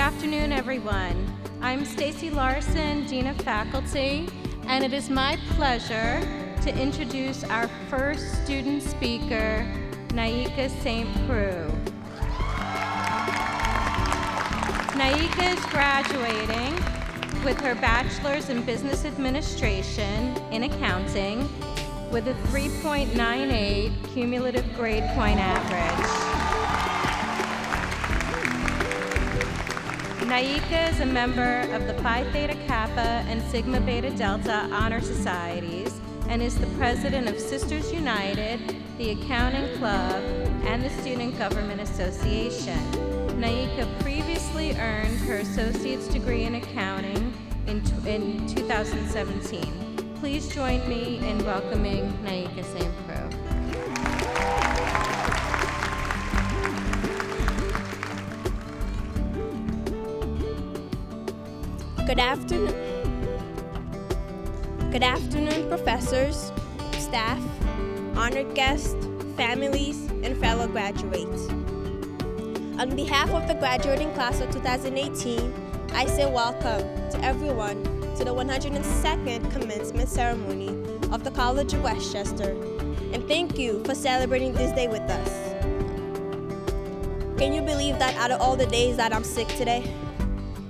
afternoon, everyone. I'm Stacy Larson, Dean of Faculty, and it is my pleasure to introduce our first student speaker, Naika St. Preux. Naika is graduating with her bachelor's in business administration in accounting with a 3.98 cumulative grade point average. Naika is a member of the Phi Theta Kappa and Sigma Beta Delta Honor Societies and is the president of Sisters United, the Accounting Club, and the Student Government Association. Naika previously earned her associate's degree in accounting in 2017. Please join me in welcoming Naika St. Preux. Good afternoon, professors, staff, honored guests, families, and fellow graduates. On behalf of the graduating class of 2018, I say welcome to everyone to the 102nd commencement ceremony of the College of Westchester, and thank you for celebrating this day with us. Can you believe that out of all the days that I'm sick today?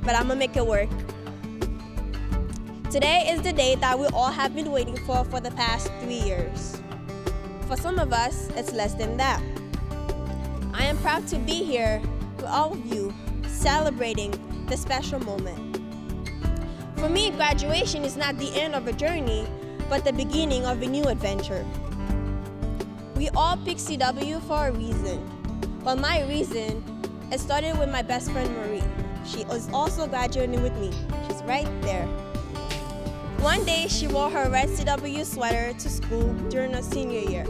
But I'm gonna make it work. Today is the day that we all have been waiting for the past 3 years. For some of us, it's less than that. I am proud to be here with all of you, celebrating this special moment. For me, graduation is not the end of a journey, but the beginning of a new adventure. We all pick CW for a reason, but my reason, it started with my best friend Marie. She is also graduating with me. She's right there. One day, she wore her red CW sweater to school during her senior year.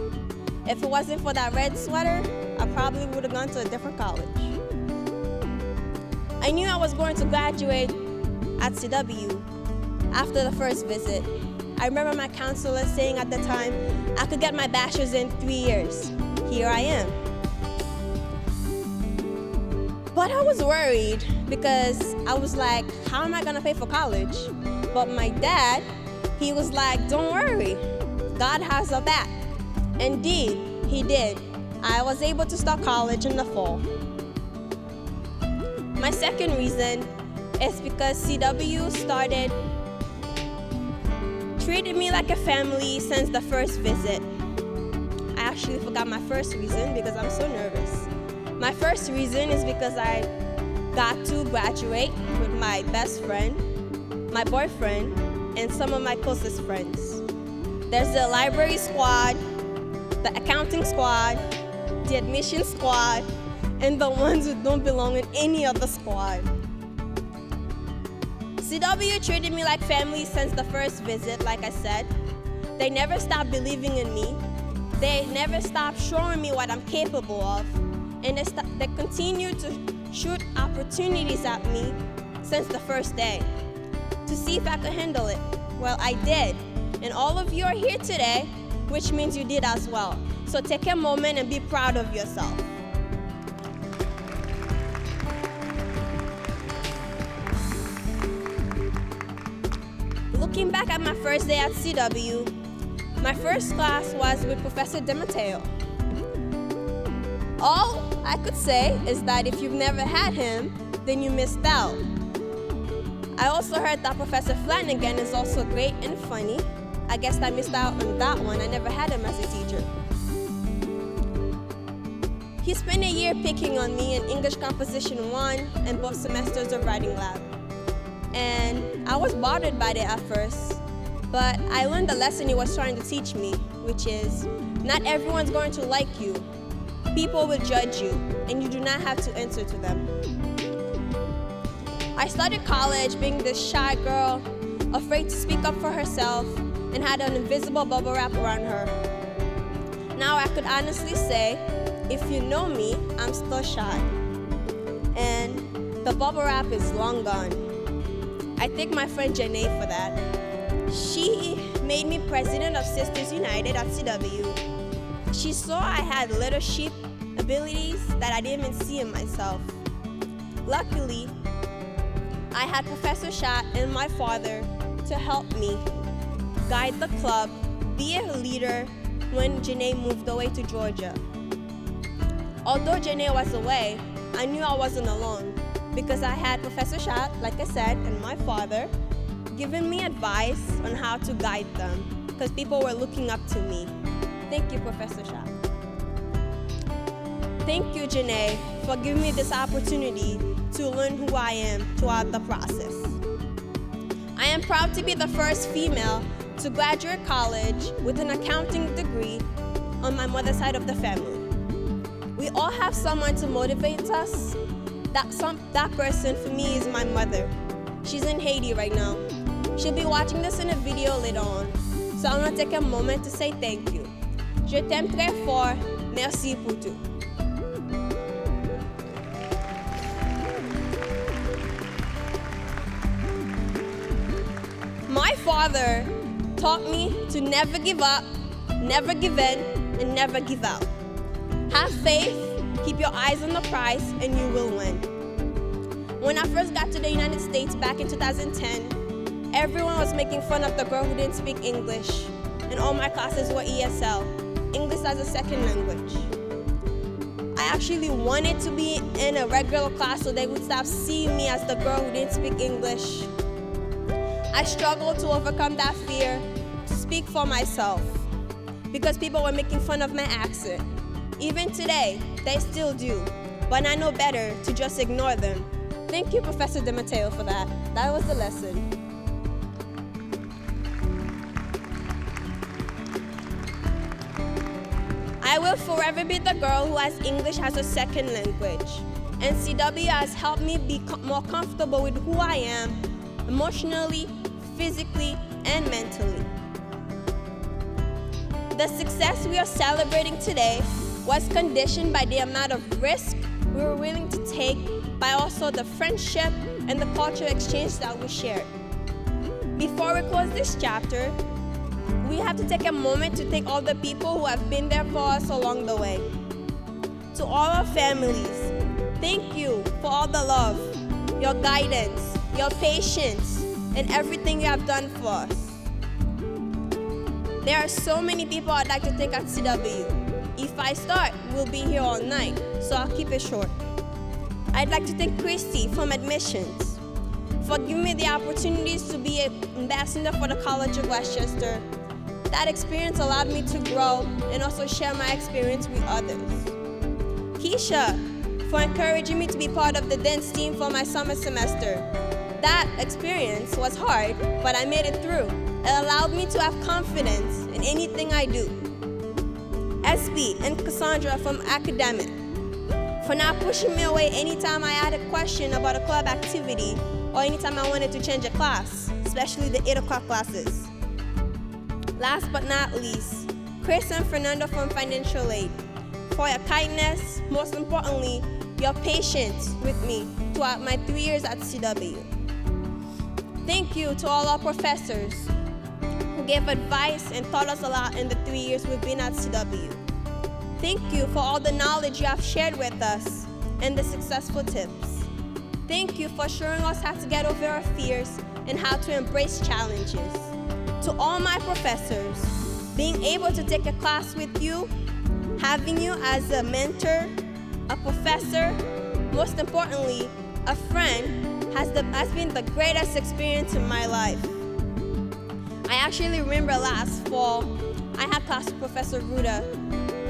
If it wasn't for that red sweater, I probably would have gone to a different college. I knew I was going to graduate at CW after the first visit. I remember my counselor saying at the time, I could get my bachelor's in 3 years. Here I am. But I was worried because I was like, how am I gonna pay for college? But my dad, he was like, don't worry, God has our back. Indeed, he did. I was able to start college in the fall. My second reason is because CW started treating me like a family since the first visit. I actually forgot my first reason because I'm so nervous. My first reason is because I got to graduate with my best friend, my boyfriend, and some of my closest friends. There's the library squad, the accounting squad, the admission squad, and the ones who don't belong in any other squad. CW treated me like family since the first visit, like I said. They never stopped believing in me. They never stopped showing me what I'm capable of. And they continued to shoot opportunities at me since the first day to see if I could handle it. Well, I did. And all of you are here today, which means you did as well. So take a moment and be proud of yourself. Looking back at my first day at CW, my first class was with Professor DeMatteo. All I could say is that if you've never had him, then you missed out. I also heard that Professor Flanagan is also great and funny. I guess I missed out on that one. I never had him as a teacher. He spent a year picking on me in English Composition 1 and both semesters of Writing Lab. And I was bothered by it at first, but I learned the lesson he was trying to teach me, which is not everyone's going to like you. People will judge you, and you do not have to answer to them. I started college being this shy girl, afraid to speak up for herself, and had an invisible bubble wrap around her. Now I could honestly say, if you know me, I'm still shy. And the bubble wrap is long gone. I thank my friend Janae for that. She made me president of Sisters United at CW. She saw I had leadership abilities that I didn't even see in myself. Luckily, I had Professor Shat and my father to help me guide the club, be a leader when Janae moved away to Georgia. Although Janae was away, I knew I wasn't alone because I had Professor Shat, like I said, and my father giving me advice on how to guide them because people were looking up to me. Thank you, Professor Shat. Thank you, Janae, for giving me this opportunity to learn who I am throughout the process. I am proud to be the first female to graduate college with an accounting degree on my mother's side of the family. We all have someone to motivate us. That person for me is my mother. She's in Haiti right now. She'll be watching this in a video later on. So I want to take a moment to say thank you. Je t'aime très fort. Merci pour tout. My father taught me to never give up, never give in, and never give out. Have faith, keep your eyes on the prize, and you will win. When I first got to the United States back in 2010, everyone was making fun of the girl who didn't speak English, and all my classes were ESL, English as a second language. I actually wanted to be in a regular class so they would stop seeing me as the girl who didn't speak English. I struggled to overcome that fear to speak for myself because people were making fun of my accent. Even today, they still do, but I know better to just ignore them. Thank you, Professor De Matteo, for that. That was the lesson. I will forever be the girl who has English as a second language. And CW has helped me be more comfortable with who I am, emotionally, physically, and mentally. The success we are celebrating today was conditioned by the amount of risk we were willing to take, by also the friendship and the cultural exchange that we shared. Before we close this chapter, we have to take a moment to thank all the people who have been there for us along the way. To all our families, thank you for all the love, your guidance, your patience, and everything you have done for us. There are so many people I'd like to thank at CW. If I start, we'll be here all night, so I'll keep it short. I'd like to thank Christy from admissions for giving me the opportunities to be an ambassador for the College of Westchester. That experience allowed me to grow and also share my experience with others. Keisha for encouraging me to be part of the dance team for my summer semester. That experience was hard, but I made it through. It allowed me to have confidence in anything I do. SB and Cassandra from academic for not pushing me away anytime I had a question about a club activity or anytime I wanted to change a class, especially the 8 o'clock classes. Last but not least, Chris and Fernando from financial aid for your kindness, most importantly, your patience with me throughout my 3 years at CW. Thank you to all our professors who gave advice and taught us a lot in the 3 years we've been at CW. Thank you for all the knowledge you have shared with us and the successful tips. Thank you for showing us how to get over our fears and how to embrace challenges. To all my professors, being able to take a class with you, having you as a mentor, a professor, most importantly, a friend, has been the greatest experience in my life. I actually remember last fall, I had class with Professor Ruda.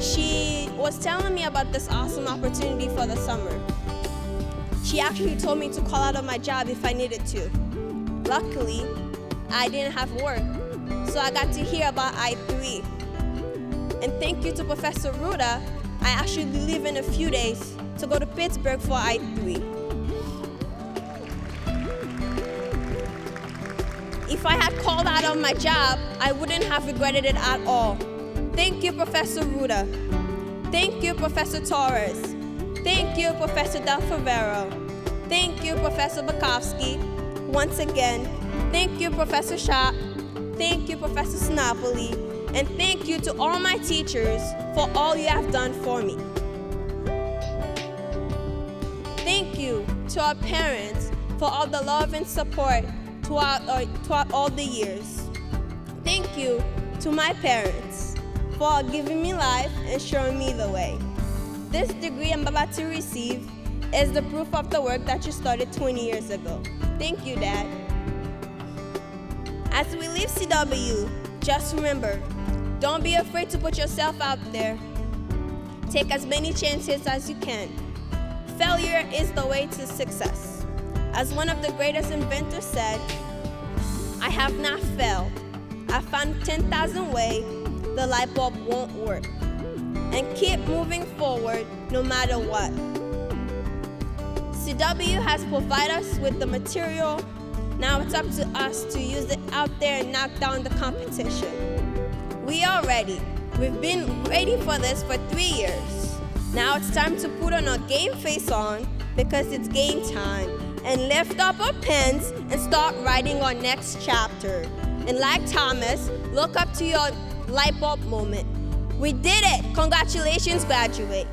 She was telling me about this awesome opportunity for the summer. She actually told me to call out of my job if I needed to. Luckily, I didn't have work, so I got to hear about I3. And thank you to Professor Ruda, I actually leave in a few days to go to Pittsburgh for I3. If I had called out of my job, I wouldn't have regretted it at all. Thank you, Professor Ruda. Thank you, Professor Torres. Thank you, Professor Del Favero. Thank you, Professor Bukowski. Once again, thank you, Professor Schaap. Thank you, Professor Sinopoli. And thank you to all my teachers for all you have done for me. Thank you to our parents for all the love and support throughout all the years. Thank you to my parents for giving me life and showing me the way. This degree I'm about to receive is the proof of the work that you started 20 years ago. Thank you, Dad. As we leave CW, just remember, don't be afraid to put yourself out there. Take as many chances as you can. Failure is the way to success. As one of the greatest inventors said, I have not failed. I found 10,000 ways the light bulb won't work. And keep moving forward no matter what. CW has provided us with the material. Now it's up to us to use it out there and knock down the competition. We are ready. We've been waiting for this for 3 years. Now it's time to put on our game face on because it's game time and lift up our pens and start writing our next chapter. And like Thomas, look up to your light bulb moment. We did it! Congratulations, graduate.